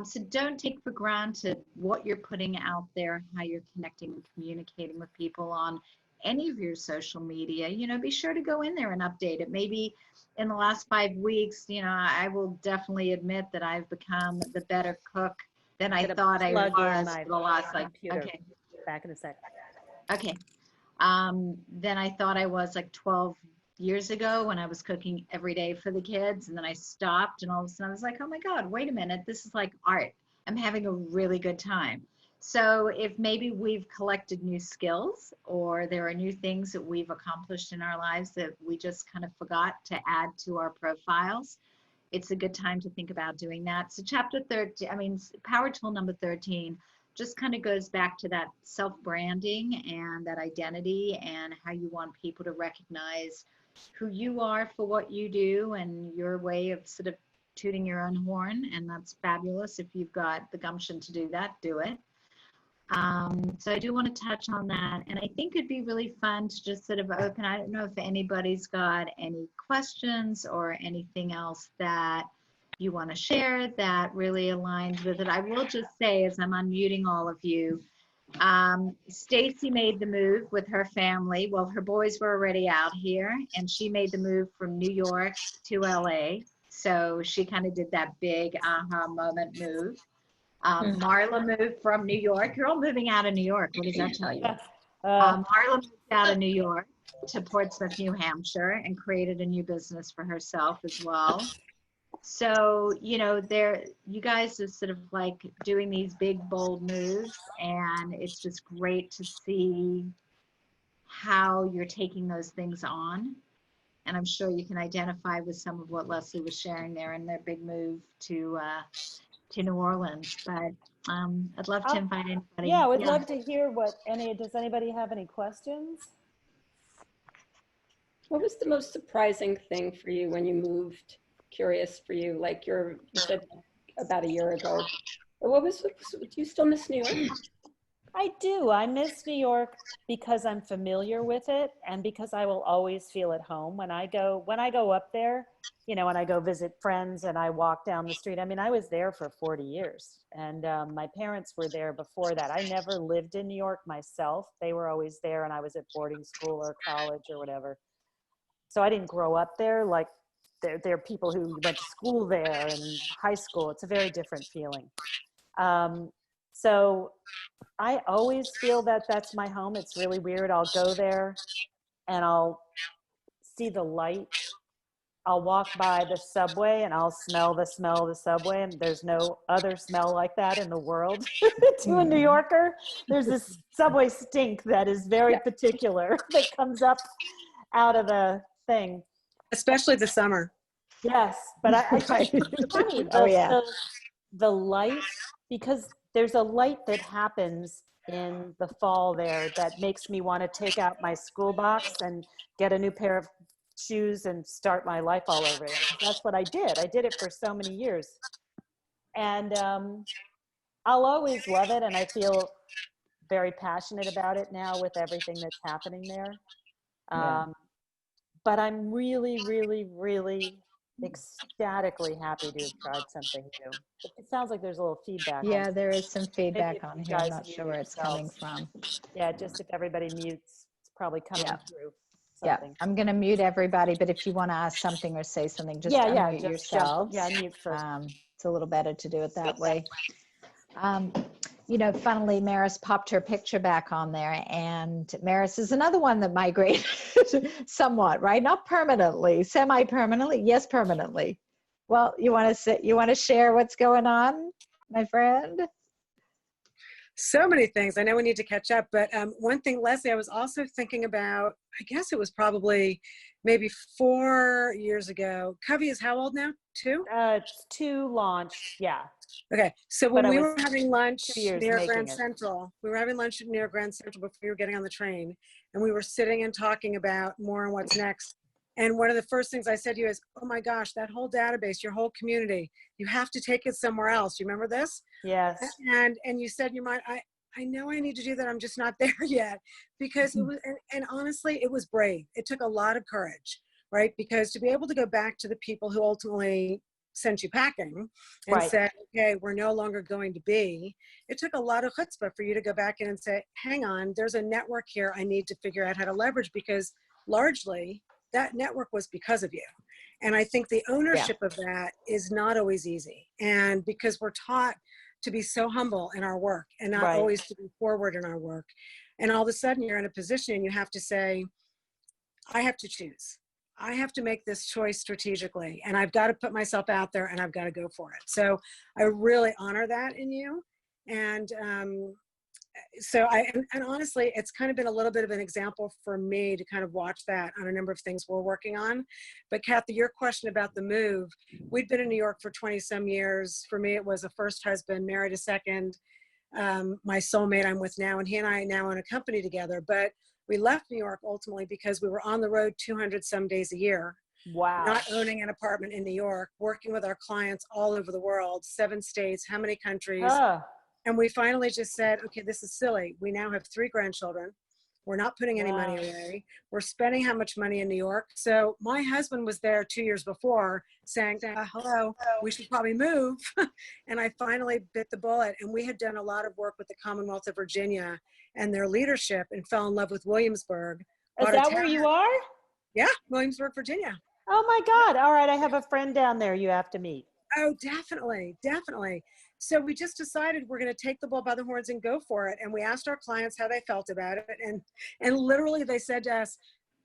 So don't take for granted what you're putting out there, how you're connecting and communicating with people on any of your social media. You know, be sure to go in there and update it. Maybe in the last 5 weeks, you know, I will definitely admit that I've become the better cook than I thought I was for the last, like, okay. Back in a sec. Okay. Then I thought I was like 12 years ago when I was cooking every day for the kids, and then I stopped, and all of a sudden I was like, oh my God, wait a minute, this is like art. I'm having a really good time. So if maybe we've collected new skills, or there are new things that we've accomplished in our lives that we just kind of forgot to add to our profiles, it's a good time to think about doing that. So chapter 13, power tool number 13 just kind of goes back to that self-branding and that identity and how you want people to recognize who you are for what you do and your way of sort of tooting your own horn. And that's fabulous. If you've got the gumption to do that, do it. So I do want to touch on that. And I think it'd be really fun to just sort of open. I don't know if anybody's got any questions or anything else that you want to share that really aligns with it. I will just say, as I'm unmuting all of you, Stacy made the move with her family. Well, her boys were already out here, and she made the move from New York to LA. So she kind of did that big aha moment move. Marla moved from New York. You're all moving out of New York. What does that tell you? Marla moved out of New York to Portsmouth, New Hampshire, and created a new business for herself as well. So, you know, you guys are sort of like doing these big, bold moves, and it's just great to see how you're taking those things on. And I'm sure you can identify with some of what Lesley was sharing there in their big move to New Orleans. But I'd love to invite anybody. Yeah, I would love to hear does anybody have any questions? What was the most surprising thing for you when you moved? Curious for you, like you said about a year ago. Do you still miss New York? I do. I miss New York because I'm familiar with it and because I will always feel at home when I go up there, you know, when I go visit friends and I walk down the street. I mean, I was there for 40 years and my parents were there before that. I never lived in New York myself. They were always there and I was at boarding school or college or whatever. So I didn't grow up there. Like there are people who went to school there and high school. It's a very different feeling. So I always feel that that's my home. It's really weird. I'll go there and I'll see the light. I'll walk by the subway and I'll smell the subway, and there's no other smell like that in the world. To a New Yorker, there's this subway stink that is very particular that comes up out of the thing. Especially the summer. Yes, but I Right. funny, the light, because there's a light that happens in the fall there that makes me want to take out my school box and get a new pair of shoes and start my life all over again. That's what I did. I did it for so many years. And I'll always love it, and I feel very passionate about it now with everything that's happening there. But I'm really, really, really ecstatically happy to have tried something new. It sounds like there's a little feedback. Yeah, there is some feedback if on you here. I'm guys not mute sure where it's coming yourselves. from. Yeah, just if everybody mutes, it's probably coming through something. Yeah, I'm going to mute everybody, but if you want to ask something or say something, just unmute yourselves. Mute first. It's a little better to do it that way. You know, funnily, Maris popped her picture back on there, and Maris is another one that migrated somewhat, right? Not permanently, semi-permanently. Yes, permanently. Well, you want to share what's going on, my friend? So many things. I know we need to catch up, but one thing, Lesley, I was also thinking about, I guess it was probably maybe 4 years ago. Covey is how old now? 2? It's 2 launched, yeah. Okay, so when But we were having lunch 2 years near making Grand it. Central, we were having lunch near Grand Central before we were getting on the train, and we were sitting and talking about more and what's next. And one of the first things I said to you is, oh my gosh, that whole database, your whole community, you have to take it somewhere else. You remember this? Yes. And you said, I know I need to do that. I'm just not there yet, because it was, and honestly, it was brave. It took a lot of courage, right? Because to be able to go back to the people who ultimately sent you packing and said, okay, we're no longer going to be, it took a lot of chutzpah for you to go back in and say, hang on, there's a network here I need to figure out how to leverage, because largely that network was because of you. And I think the ownership of that is not always easy. And because we're taught to be so humble in our work and not always to be forward in our work. And all of a sudden you're in a position and you have to say, I have to choose. I have to make this choice strategically, and I've got to put myself out there and I've got to go for it. So I really honor that in you. And and honestly, it's kind of been a little bit of an example for me to kind of watch that on a number of things we're working on. But Kathi, your question about the move, we'd been in New York for 20 some years. For me, it was a first husband, married a second, my soulmate I'm with now, and he and I now own a company together. But we left New York ultimately because we were on the road 200 some days a year. Wow. Not owning an apartment in New York, working with our clients all over the world, 7 states, how many countries? And we finally just said, okay, this is silly. We now have 3 grandchildren. We're not putting any money away. We're spending how much money in New York. So my husband was there 2 years before saying, hello, we should probably move. And I finally bit the bullet. And we had done a lot of work with the Commonwealth of Virginia and their leadership and fell in love with Williamsburg. Is that where you are? Yeah, Williamsburg, Virginia. Oh my God. All right. I have a friend down there you have to meet. Oh, definitely. Definitely. So we just decided we're going to take the bull by the horns and go for it. And we asked our clients how they felt about it. And literally they said to us,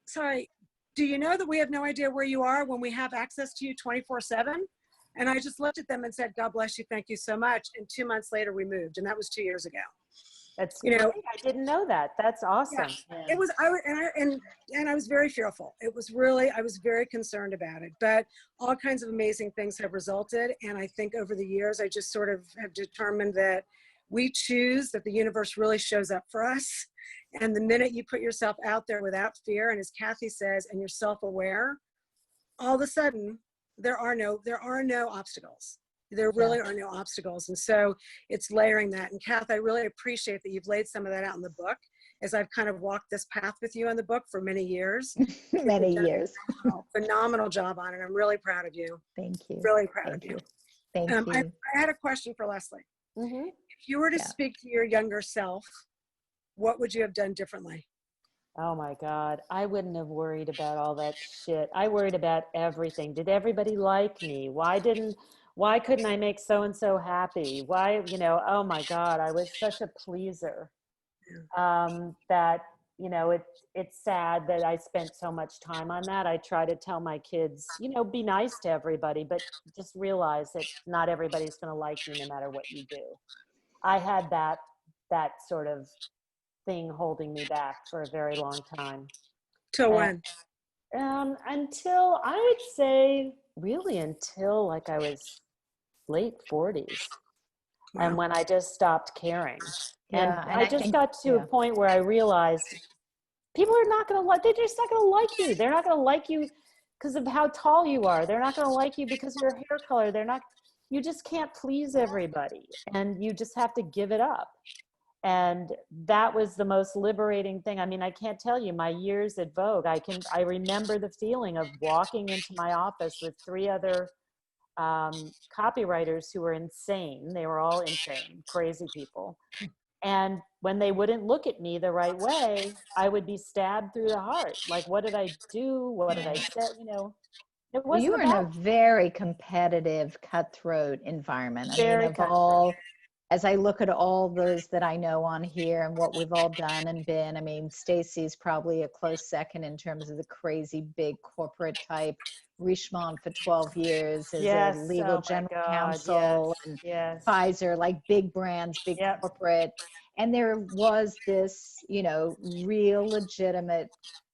sorry, do you know that we have no idea where you are when we have access to you 24/7? And I just looked at them and said, God bless you. Thank you so much. And 2 months later we moved. And that was 2 years ago. That's great. I didn't know that. That's awesome. Yeah. It was, and I was very fearful. It was really, I was very concerned about it, but all kinds of amazing things have resulted. And I think over the years, I just sort of have determined that we choose, that the universe really shows up for us. And the minute you put yourself out there without fear, and as Kathi says, and you're self-aware, all of a sudden there are no obstacles. There really are no obstacles. And so it's layering that. And Kath, I really appreciate that you've laid some of that out in the book, as I've kind of walked this path with you on the book for many years. Many years. Phenomenal job on it. I'm really proud of you. Thank you. Really proud of you. Thank you. I had a question for Lesley. Mm-hmm. If you were to speak to your younger self, what would you have done differently? Oh my God. I wouldn't have worried about all that shit. I worried about everything. Did everybody like me? Why couldn't I make so-and-so happy? Why, oh my God, I was such a pleaser, that, you know, it's sad that I spent so much time on that. I try to tell my kids, you know, be nice to everybody, but just realize that not everybody's going to like you no matter what you do. I had that sort of thing holding me back for a very long time. Till when? Until, I would say, really until like I was late 40s. Wow. And when I just stopped caring. And Yeah, and I I just think, got to a yeah. point where I realized people are not going to like, they're just not going to like you. They're not going to like you because of how tall you are. They're not going to like you because of your hair color. You just can't please everybody, and you just have to give it up. And that was the most liberating thing. I mean, I can't tell you my years at Vogue. I remember the feeling of walking into my office with 3 other copywriters who were insane. They were all insane, crazy people. And when they wouldn't look at me the right way, I would be stabbed through the heart. Like, what did I do? What did I say? You know, it Well, you wasn't were in a about very competitive, cutthroat environment. I mean, very of cutthroat. all, as I look at all those that I know on here and what we've all done and been, I mean, Stacy's probably a close second in terms of the crazy big corporate type. Richemont for 12 years as a Yes. legal Oh my general God. Yes. counsel, and Yes. Pfizer, like big brands, big Yep. corporate. And there was this, you know, real legitimate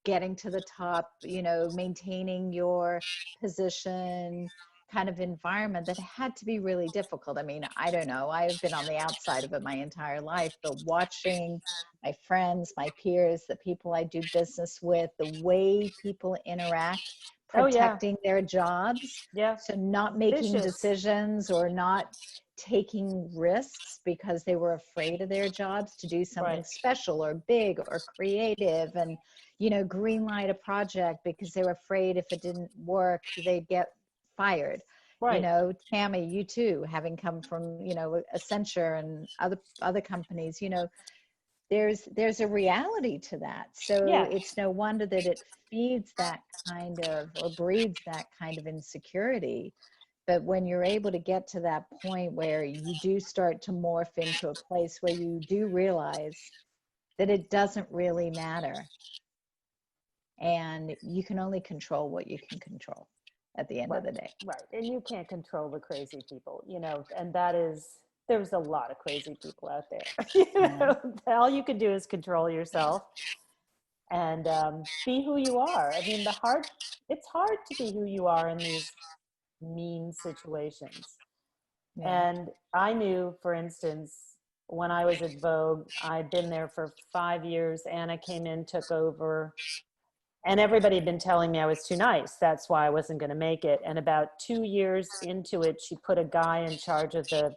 getting to the top, you know, maintaining your position kind of environment that had to be really difficult. I mean, I don't know, I've been on the outside of it my entire life, but watching my friends, my peers, the people I do business with, the way people interact, Oh yeah. protecting their jobs, Yeah. so not making Vicious. decisions or not taking risks because they were afraid of their jobs to do something Right. special or big or creative, and you know, green light a project because they were afraid if it didn't work they'd get fired. You Right. know, Tammy, you too, having come from, you know, Accenture and other companies, you know, there's a reality to that. So Yeah. it's no wonder that it feeds that kind of, or breeds that kind of insecurity. But when you're able to get to that point where you do start to morph into a place where you do realize that it doesn't really matter, and you can only control what you can control at the end of the day. Right. And you can't control the crazy people, you know, and there's a lot of crazy people out there. You know, all you can do is control yourself and be who you are. I mean, it's hard to be who you are in these mean situations. Yeah. And I knew, for instance, when I was at Vogue, I'd been there for 5 years. Anna came in, took over, and everybody had been telling me I was too nice. That's why I wasn't going to make it. And about 2 years into it, she put a guy in charge of the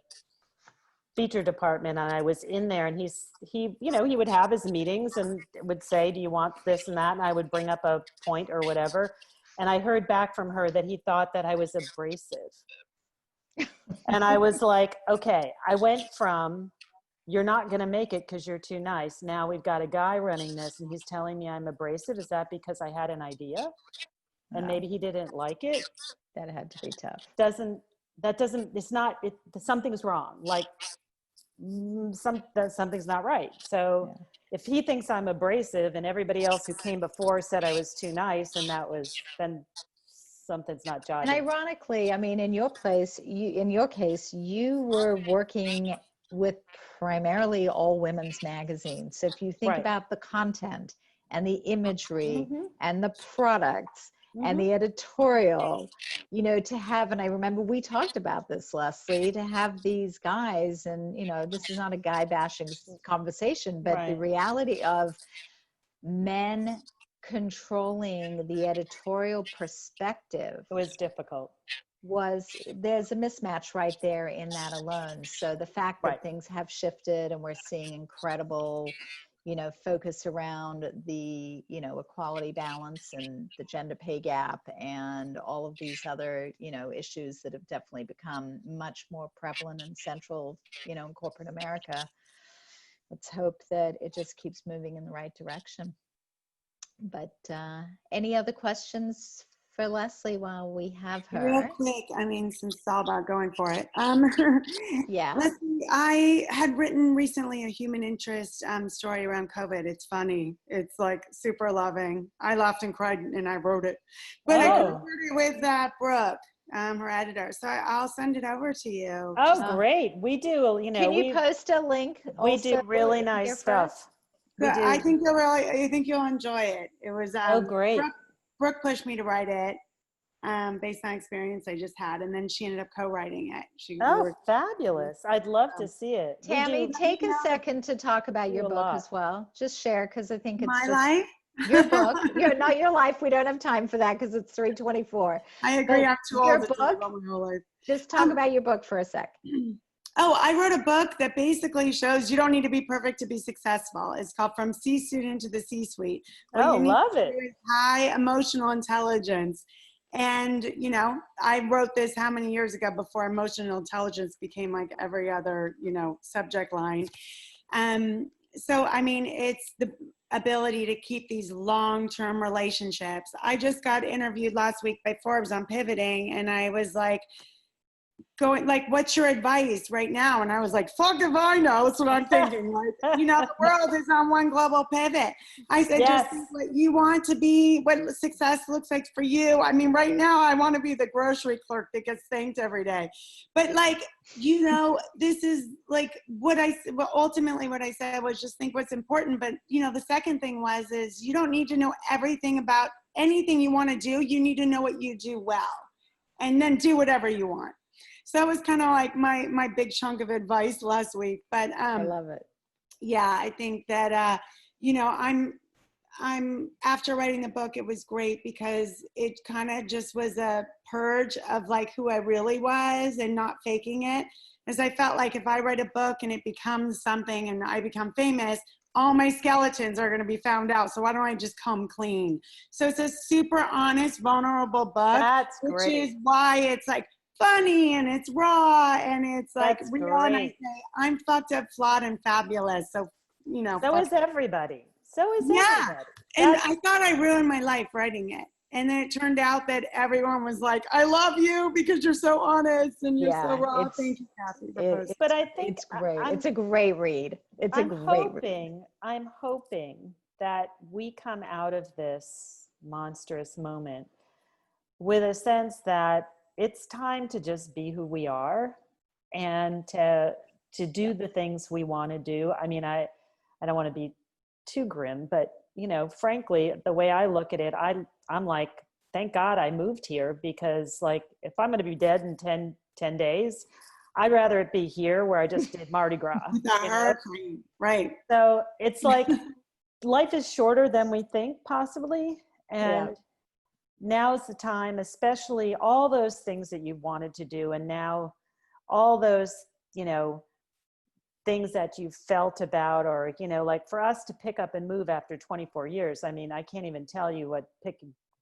feature department, and I was in there, and he you know, he would have his meetings and would say, do you want this and that? And I would bring up a point or whatever. And I heard back from her that he thought that I was abrasive. And I was like, okay, I went from, you're not going to make it because you're too nice. Now we've got a guy running this and he's telling me I'm abrasive. Is that because I had an idea and maybe he didn't like it? That had to be tough. Something's wrong. Like something's not right. So if he thinks I'm abrasive and everybody else who came before said I was too nice, and then something's not jiving. And ironically, I mean, in your case, you were working with primarily all women's magazines. So if you think about the content and the imagery and the products and the editorial, you know, to have, and I remember we talked about this, Lesley, to have these guys, and, you know, this is not a guy bashing conversation, but the reality of men controlling the editorial perspective, it was difficult. There's a mismatch right there in that alone. So the fact that things have shifted and we're seeing incredible, you know, focus around the, you know, equality balance and the gender pay gap and all of these other, you know, issues that have definitely become much more prevalent and central, you know, in corporate America. Let's hope that it just keeps moving in the right direction. But any other questions for Lesley while we have her? Real quick, I mean, since it's all about going for it. Yeah. Lesley, I had written recently a human interest story around COVID. It's funny. It's like super loving. I laughed and cried and I wrote it. But I co-wrote it with Brooke, her editor. So I'll send it over to you. Oh, great. We do, you know. Can you post a link? We do really nice stuff. I think you'll enjoy it. It was great. Brooke pushed me to write it. Based on experience I just had, and then she ended up co-writing it. Fabulous. I'd love to see it. Tammy, take a second to talk about your book as well. Just share, because I think it's my life. Your book. Not your life. We don't have time for that because it's 3:24. I agree. I'm too old to talk about my whole life. Just talk about your book for a sec. Oh, I wrote a book that basically shows you don't need to be perfect to be successful. It's called From C-Student to the C-Suite. Love it. High emotional intelligence. And, you know, I wrote this how many years ago before emotional intelligence became like every other, you know, subject line. So, I mean, it's the ability to keep these long-term relationships. I just got interviewed last week by Forbes on pivoting, and I was like, what's your advice right now? And I was like, fuck if I know. That's what I'm thinking. Like, you know, the world is on one global pivot. I said, just think what you want to be, what success looks like for you. I mean, right now I want to be the grocery clerk that gets thanked every day. But like, you know, this is like ultimately what I said was just think what's important. But, you know, the second thing is you don't need to know everything about anything you want to do. You need to know what you do well, and then do whatever you want. So that was kind of like my big chunk of advice last week. But I love it. Yeah, I think that you know, I'm after writing the book, it was great because it kind of just was a purge of like who I really was and not faking it. As I felt like if I write a book and it becomes something and I become famous, all my skeletons are going to be found out. So why don't I just come clean? So it's a super honest, vulnerable book. That's which great. is why it's like funny and it's raw and it's like real. And I say I'm fucked up, flawed, and fabulous. So, you know. So is everybody. So is everybody. And I thought I ruined my life writing it. And then it turned out that everyone was like, I love you because you're so honest and you're so raw. Thank you, Kathi. But I think it's great. It's a great read. It's a great read. I'm hoping that we come out of this monstrous moment with a sense that it's time to just be who we are and to do the things we want to do. I mean, I don't want to be too grim, but you know, frankly, the way I look at it, I'm like, thank God I moved here, because like, if I'm going to be dead in 10 days, I'd rather it be here where I just did Mardi Gras. Right. So it's like, life is shorter than we think possibly. And now's the time, especially all those things that you wanted to do. And now all those, you know, things that you felt about, or, you know, like for us to pick up and move after 24 years. I mean, I can't even tell you what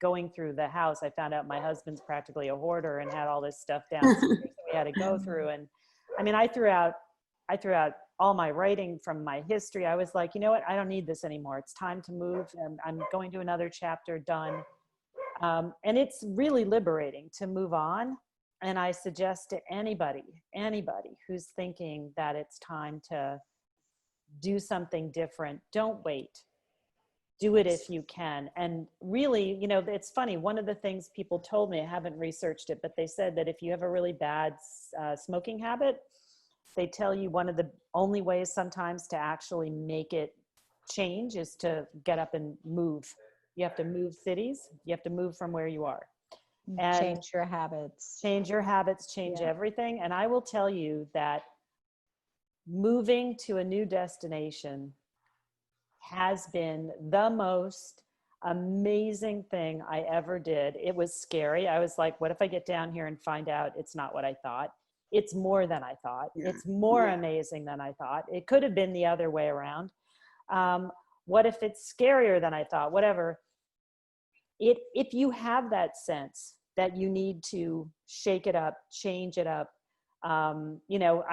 going through the house. I found out my husband's practically a hoarder and had all this stuff downstairs that we had to go through. And I mean, I threw out all my writing from my history. I was like, you know what? I don't need this anymore. It's time to move. And I'm going to another chapter, done. And it's really liberating to move on. And I suggest to anybody who's thinking that it's time to do something different, don't wait. Do it if you can. And really, you know, it's funny. One of the things people told me, I haven't researched it, but they said that if you have a really bad smoking habit, they tell you one of the only ways sometimes to actually make it change is to get up and move. You have to move cities. You have to move from where you are. And change your habits. Change everything. And I will tell you that moving to a new destination has been the most amazing thing I ever did. It was scary. I was like, what if I get down here and find out it's not what I thought? It's more than I thought. It's more amazing than I thought. It could have been the other way around. What if it's scarier than I thought? Whatever. If you have that sense that you need to shake it up, change it up. You know,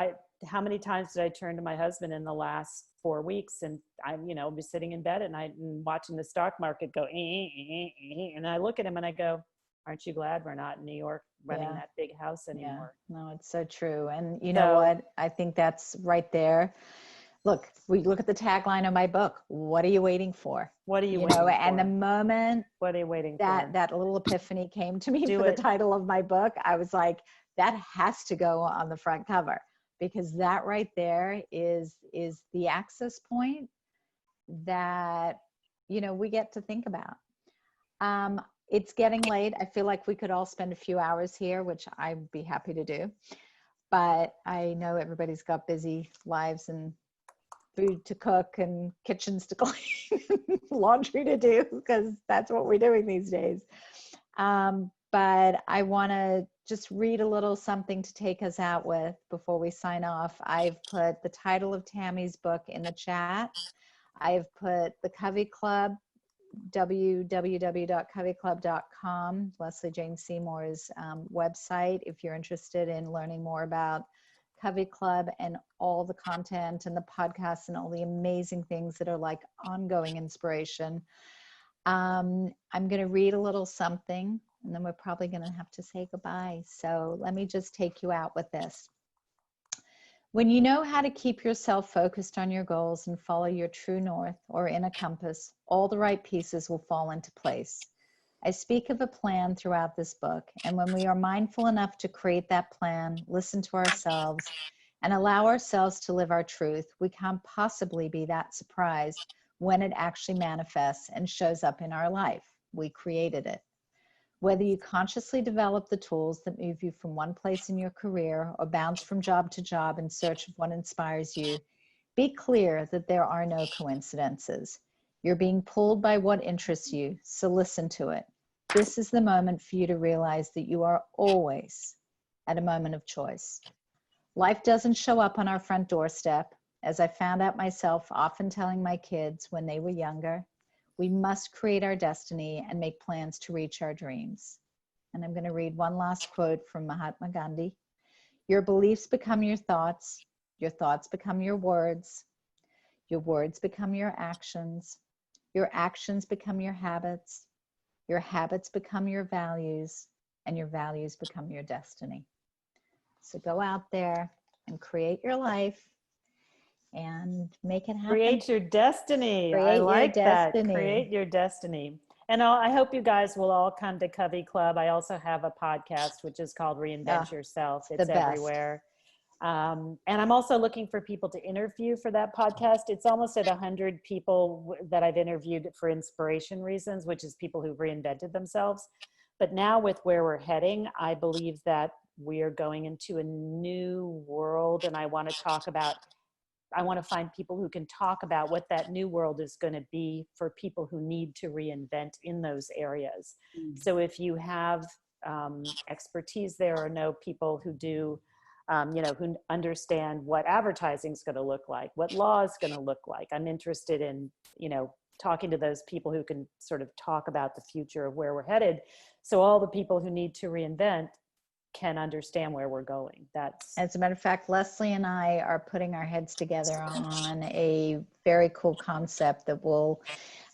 how many times did I turn to my husband in the last 4 weeks, and I'm, you know, be sitting in bed at night and watching the stock market go, and I look at him and I go, Aren't you glad we're not in New York running Yeah. that big house Yeah, anymore? no, it's so true. And you know So- what? I think that's right there. Look, we look at the tagline of my book. What are you waiting for? What are you You waiting know, for? and the moment What are you waiting that for? that little epiphany came to me Do for the it. title of my book, I was like, that has to go on the front cover, because that right there is the access point that, you know, we get to think about. It's getting late. I feel like we could all spend a few hours here, which I'd be happy to do. But I know everybody's got busy lives and food to cook and kitchens to clean, laundry to do, because that's what we're doing these days. But I want to just read a little something to take us out with before we sign off. I've put the title of Tammy's book in the chat. I've put the Covey Club, www.coveyclub.com, Lesley Jane Seymour's website, if you're interested in learning more about Covey Club and all the content and the podcasts and all the amazing things that are like ongoing inspiration. I'm going to read a little something, and then we're probably going to have to say goodbye. So let me just take you out with this. When you know how to keep yourself focused on your goals and follow your true north or in a compass, all the right pieces will fall into place. I speak of a plan throughout this book, and when we are mindful enough to create that plan, listen to ourselves, and allow ourselves to live our truth, we can't possibly be that surprised when it actually manifests and shows up in our life. We created it. Whether you consciously develop the tools that move you from one place in your career or bounce from job to job in search of what inspires you, be clear that there are no coincidences. You're being pulled by what interests you, so listen to it. This is the moment for you to realize that you are always at a moment of choice. Life doesn't show up on our front doorstep. As I found out myself, often telling my kids when they were younger, we must create our destiny and make plans to reach our dreams. And I'm going to read one last quote from Mahatma Gandhi. Your beliefs become your thoughts become your words become your actions become your habits become your values, and your values become your destiny. So go out there and create your life and make it happen. Create your destiny. Create I your like that. destiny. Create your destiny. And I hope you guys will all come to Covey Club. I also have a podcast, which is called Reinvent Yourself. the It's best. everywhere. And I'm also looking for people to interview for that podcast. It's almost at 100 people that I've interviewed for inspiration reasons, which is people who've reinvented themselves. But now with where we're heading, I believe that we are going into a new world. And I want to find people who can talk about what that new world is going to be for people who need to reinvent in those areas. So if you have expertise there or know people who do, who understand what advertising is going to look like, what law is going to look like, I'm interested in, talking to those people who can sort of talk about the future of where we're headed. So all the people who need to reinvent can understand where we're going. As a matter of fact, Lesley and I are putting our heads together on a very cool concept that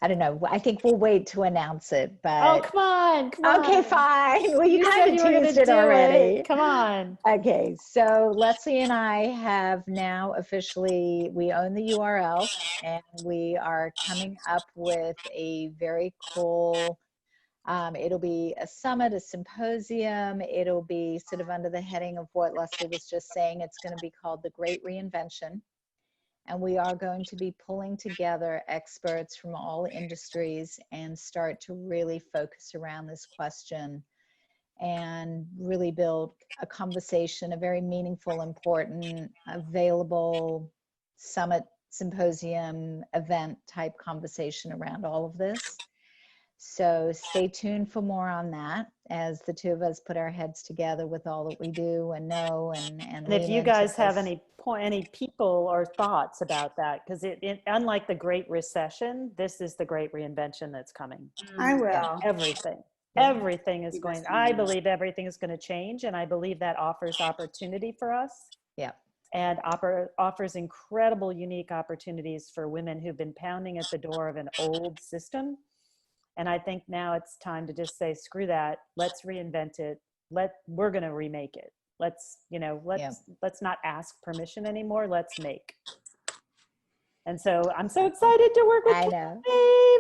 I think we'll wait to announce it, but. Oh, come on. Okay, fine. Well, you said kind of you were gonna teased it do already. it. Come on. Okay, so Lesley and I have now officially, we own the URL, and we are coming up with a very cool, it'll be a summit, a symposium. It'll be sort of under the heading of what Lesley was just saying. It's going to be called The Great Reinvention. And we are going to be pulling together experts from all industries and start to really focus around this question and really build a conversation, a very meaningful, important, available summit, symposium, event type conversation around all of this. So stay tuned for more on that as the two of us put our heads together with all that we do and know and if you guys have any people or thoughts about that, because it unlike the Great Recession, this is the Great Reinvention that's coming. I will. Everything is going, I believe everything is going to change, and I believe that offers opportunity for us. Yeah. And offers incredible, unique opportunities for women who've been pounding at the door of an old system And I think now it's time to just say, screw that. Let's reinvent it. We're going to remake it. Let's not ask permission anymore. Let's make. And so I'm so excited to work with I Kathi. know.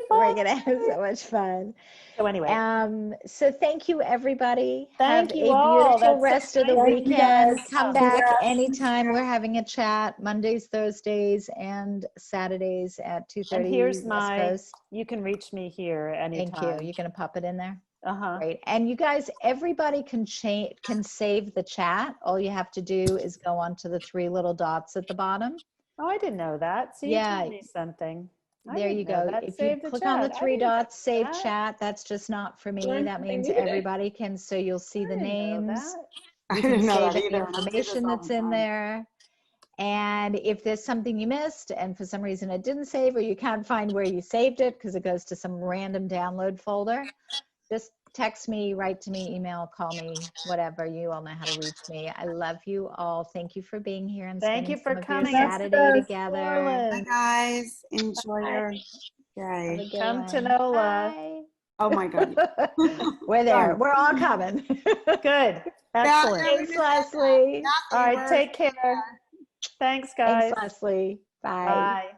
Fun. We're gonna have so much fun. So anyway, So thank you, everybody. Thank Have you a all. beautiful That's so rest of the nice. Thank you, weekend. guys. Come back Congrats. anytime. We're having a chat Mondays, Thursdays, and Saturdays at 2:30 and here's West Coast. you can reach me here anytime. Thank you. You're gonna pop it in there. Uh-huh. Great. And you guys, everybody can save the chat. All you have to do is go onto the 3 little dots at the bottom. Oh, I didn't know that. So you told me something. There you go. If you click on the 3 dots, save chat, that's just not for me. Learned That something means new today. everybody can, so you'll see the names. I You didn't can know save that any either. and I do this information all that's the in time. there. And if there's something you missed and for some reason it didn't save, or you can't find where you saved it because it goes to some random download folder, just text me, write to me, email, call me, whatever. You all know how to reach me. I love you all. Thank you for being here and Thank you spending for some of your coming. Saturday together. Bye, guys. Enjoy your Have day. a good Come to one. NOLA. Bye. Oh my God. We're there. Done. We're all coming. Good. Excellent. Thanks, Leslie. All right. Take care. Thanks, guys. Thanks, Leslie. Bye. Bye.